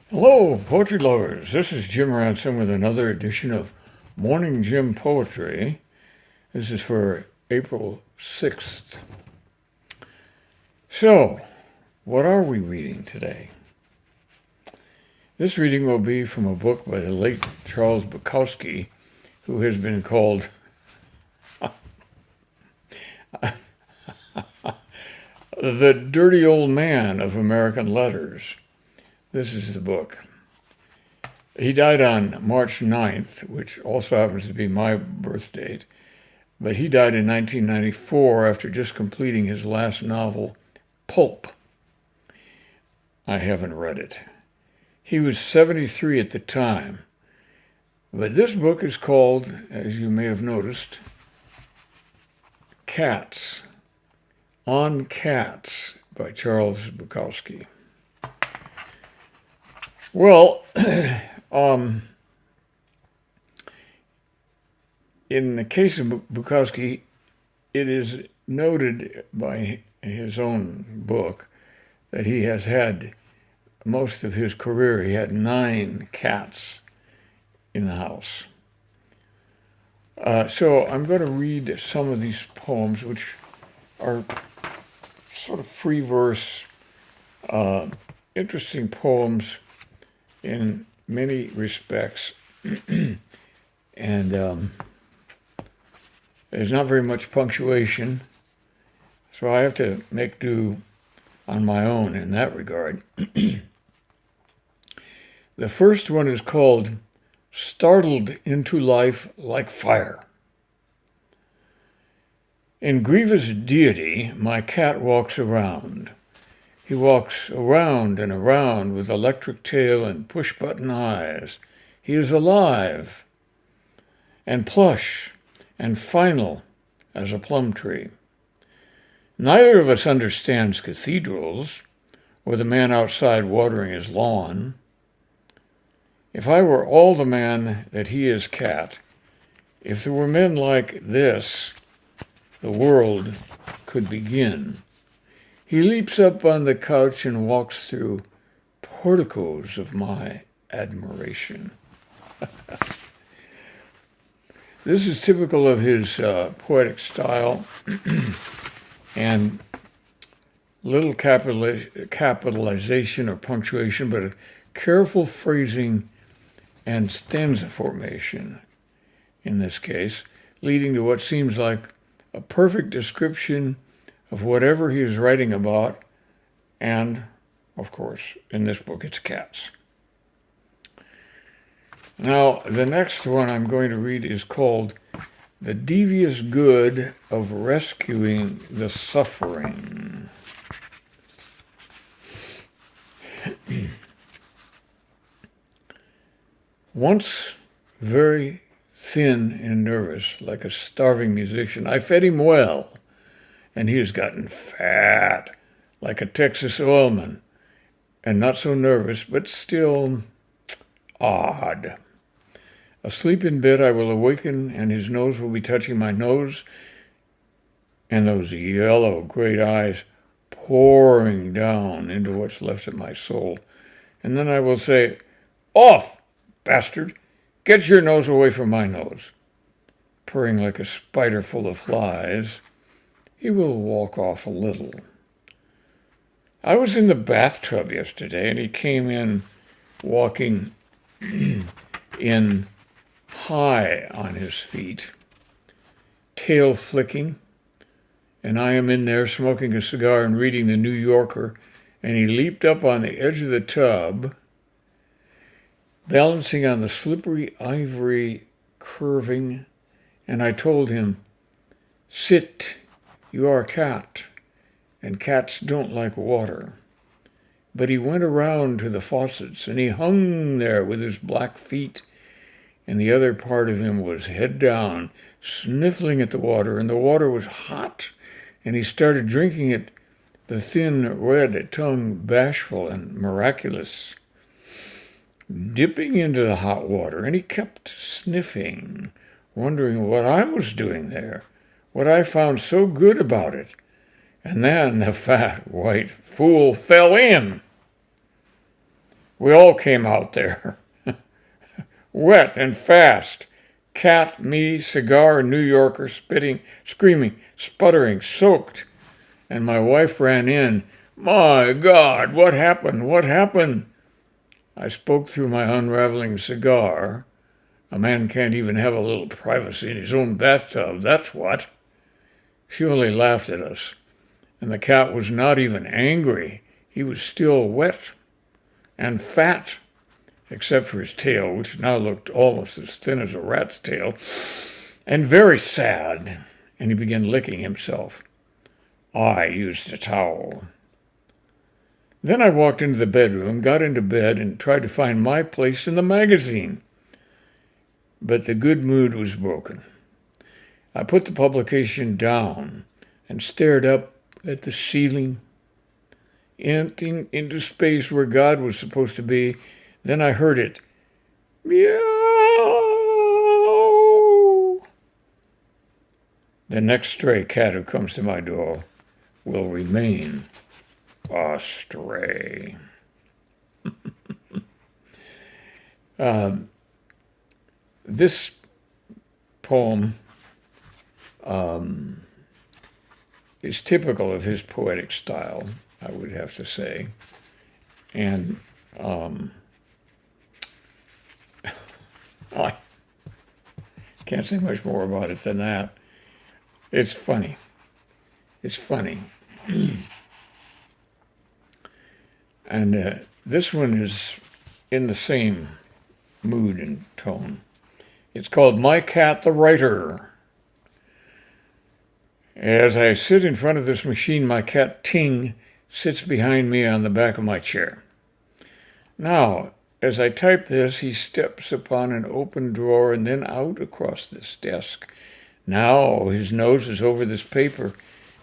Hello, poetry lovers. This is Jim Ransom with another edition of Morning Jim Poetry. This is for April 6th. So, what are we reading today? This reading will be from a book by the late Charles Bukowski, who has been called the dirty old man of American letters. This is the book. He died on March 9th, which also happens to be my birth date, but he died in 1994 after just completing his last novel, Pulp. I haven't read it. He was 73 at the time, but this book is called, as you may have noticed, Cats, On Cats by Charles Bukowski. Well, in the case of Bukowski, it is noted by his own book that he has had most of his career, he had 9 cats in the house. So I'm going to read some of these poems, which are sort of free verse, interesting poems in many respects, and there's not very much punctuation, so I have to make do on my own in that regard. The first one is called Startled into Life Like Fire. In grievous deity, my cat walks around. He walks around and around with electric tail and push-button eyes. He is alive and plush and final as a plum tree. Neither of us understands cathedrals or the man outside watering his lawn. If I were all the man that he is cat, if there were men like this, the world could begin. He leaps up on the couch and walks through porticos of my admiration. This is typical of his poetic style and little capitalization or punctuation, but a careful phrasing and stanza formation in this case, leading to what seems like a perfect description of whatever he is writing about, and, of course, in this book, it's cats. Now, the next one I'm going to read is called The Devious Good of Rescuing the Suffering. Once very thin and nervous, like a starving musician, I fed him well, and he has gotten fat, like a Texas oilman, and not so nervous, but still odd. Asleep in bed, I will awaken, and his nose will be touching my nose, and those yellow, great eyes pouring down into what's left of my soul. And then I will say, "Off, bastard! Get your nose away from my nose." Purring like a spider full of flies, he will walk off a little. I was in the bathtub yesterday, and he came in walking in high on his feet, tail flicking, and I am in there smoking a cigar and reading the New Yorker, and he leaped up on the edge of the tub, balancing on the slippery ivory curving, and I told him, "Sit, you are a cat, and cats don't like water." But he went around to the faucets, and he hung there with his black feet, and the other part of him was head down, sniffling at the water, and the water was hot, and he started drinking it, the thin red tongue bashful and miraculous, dipping into the hot water, and he kept sniffing, wondering what I was doing there, what I found so good about it. And then the fat white fool fell in. We all came out there, wet and fast. Cat, me, cigar, New Yorker, spitting, screaming, sputtering, soaked. And my wife ran in. My God, what happened? What happened? I spoke through my unraveling cigar. A man can't even have a little privacy in his own bathtub, that's what. She only laughed at us. And the cat was not even angry. He was still wet and fat, except for his tail, which now looked almost as thin as a rat's tail, and very sad. And he began licking himself. I used a towel. Then I walked into the bedroom, got into bed, and tried to find my place in the magazine. But the good mood was broken. I put the publication down and stared up at the ceiling, emptying into space where God was supposed to be. Then I heard it. Meow. The next stray cat who comes to my door will remain a stray. This poem is typical of his poetic style, I would have to say. And I can't say much more about it than that. It's funny. It's funny. And this one is in the same mood and tone. It's called My Cat the Writer. As I sit in front of this machine, my cat Ting sits behind me on the back of my chair. Now, as I type this, he steps upon an open drawer and then out across this desk. Now his nose is over this paper,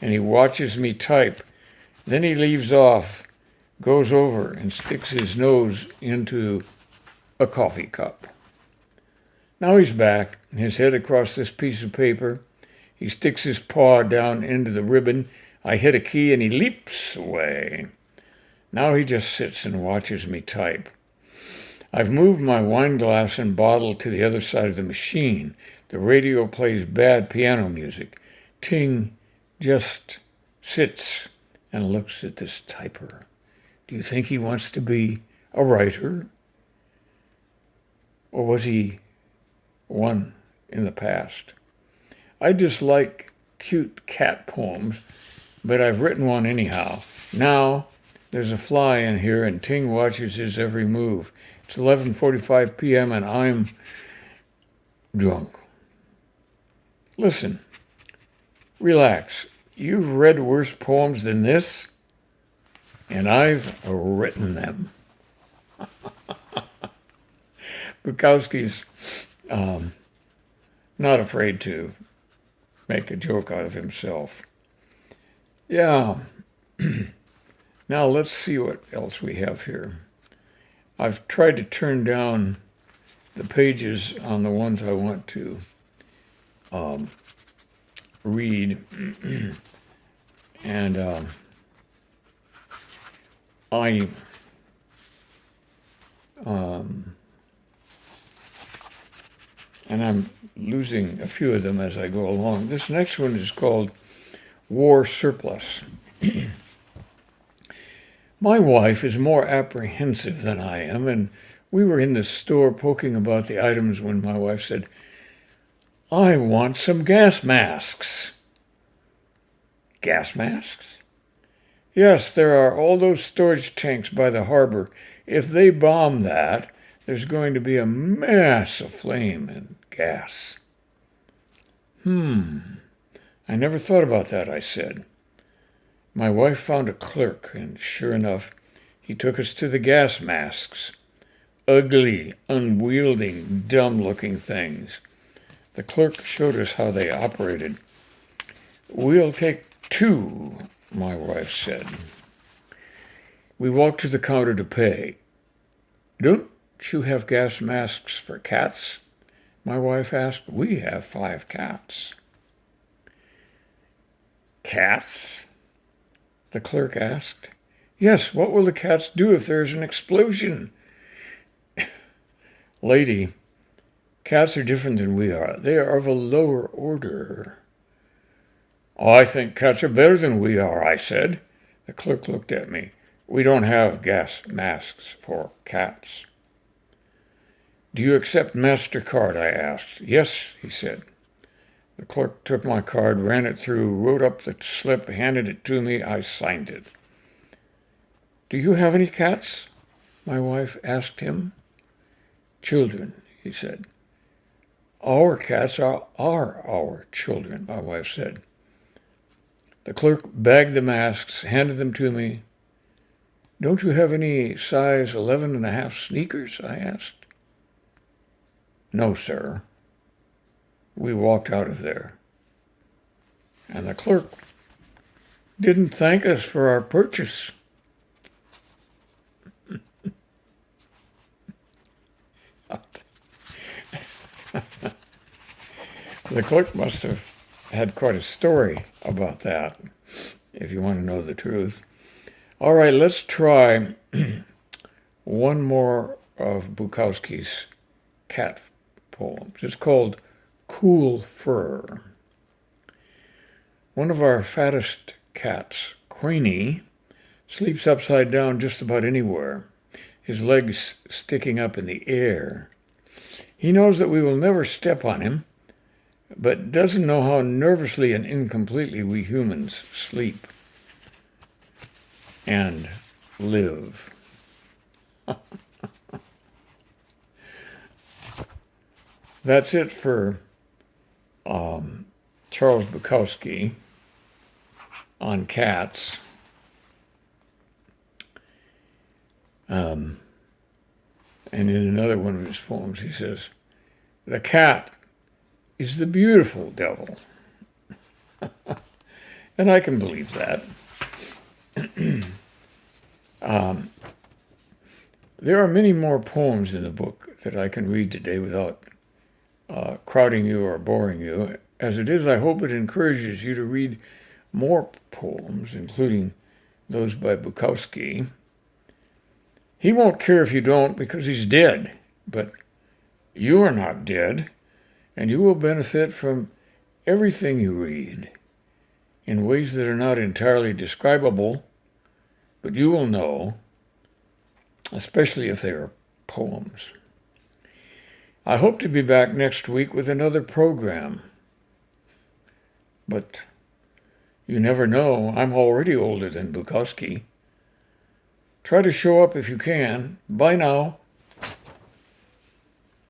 and he watches me type. Then he leaves off, goes over, and sticks his nose into a coffee cup. Now he's back, his head across this piece of paper. He sticks his paw down into the ribbon. I hit a key, and he leaps away. Now he just sits and watches me type. I've moved my wine glass and bottle to the other side of the machine. The radio plays bad piano music. Ting just sits and looks at this typer. Do you think he wants to be a writer? Or was he one in the past? I dislike cute cat poems, but I've written one anyhow. Now, there's a fly in here, and Ting watches his every move. It's 11:45 p.m., and I'm drunk. Listen, relax. You've read worse poems than this, and I've written them. Bukowski's not afraid to make a joke out of himself. Yeah. Now let's see what else we have here. I've tried to turn down the pages on the ones I want to read. And I'm losing a few of them as I go along. This next one is called War Surplus. My wife is more apprehensive than I am, and we were in the store poking about the items when my wife said, I want some gas masks. Gas masks? Yes, there are all those storage tanks by the harbor. If they bomb that, there's going to be a mass of flame and gas. I never thought about that, I said. My wife found a clerk, and sure enough, he took us to the gas masks. Ugly, unwieldy, dumb-looking things. The clerk showed us how they operated. We'll take 2, my wife said. We walked to the counter to pay. Don't you have gas masks for cats? My wife asked. We have 5 cats. Cats? The clerk asked. Yes, what will the cats do if there's an explosion? Lady, cats are different than we are. They are of a lower order. Oh, I think cats are better than we are, I said. The clerk looked at me. We don't have gas masks for cats. Do you accept MasterCard? I asked. Yes, he said. The clerk took my card, ran it through, wrote up the slip, handed it to me. I signed it. Do you have any cats? My wife asked him. Children, he said. Our cats are our children, my wife said. The clerk bagged the masks, handed them to me. Don't you have any size 11.5 sneakers? I asked. No, sir. We walked out of there. And the clerk didn't thank us for our purchase. The clerk must have had quite a story about that, if you want to know the truth. All right, let's try one more of Bukowski's cat poems. It's called Cool Fur. One of our fattest cats, Queenie, sleeps upside down just about anywhere, his legs sticking up in the air. He knows that we will never step on him, but doesn't know how nervously and incompletely we humans sleep and live. That's it for Charles Bukowski on cats. And in another one of his poems, he says, the cat is the beautiful devil. And I can believe that. There are many more poems in the book that I can read today without crowding you or boring you. As it is, I hope it encourages you to read more poems, including those by Bukowski. He won't care if you don't because he's dead, but you are not dead, and you will benefit from everything you read in ways that are not entirely describable, but you will know, especially if they are poems. I hope to be back next week with another program, but you never know. I'm already older than Bukowski. Try to show up if you can. Bye now.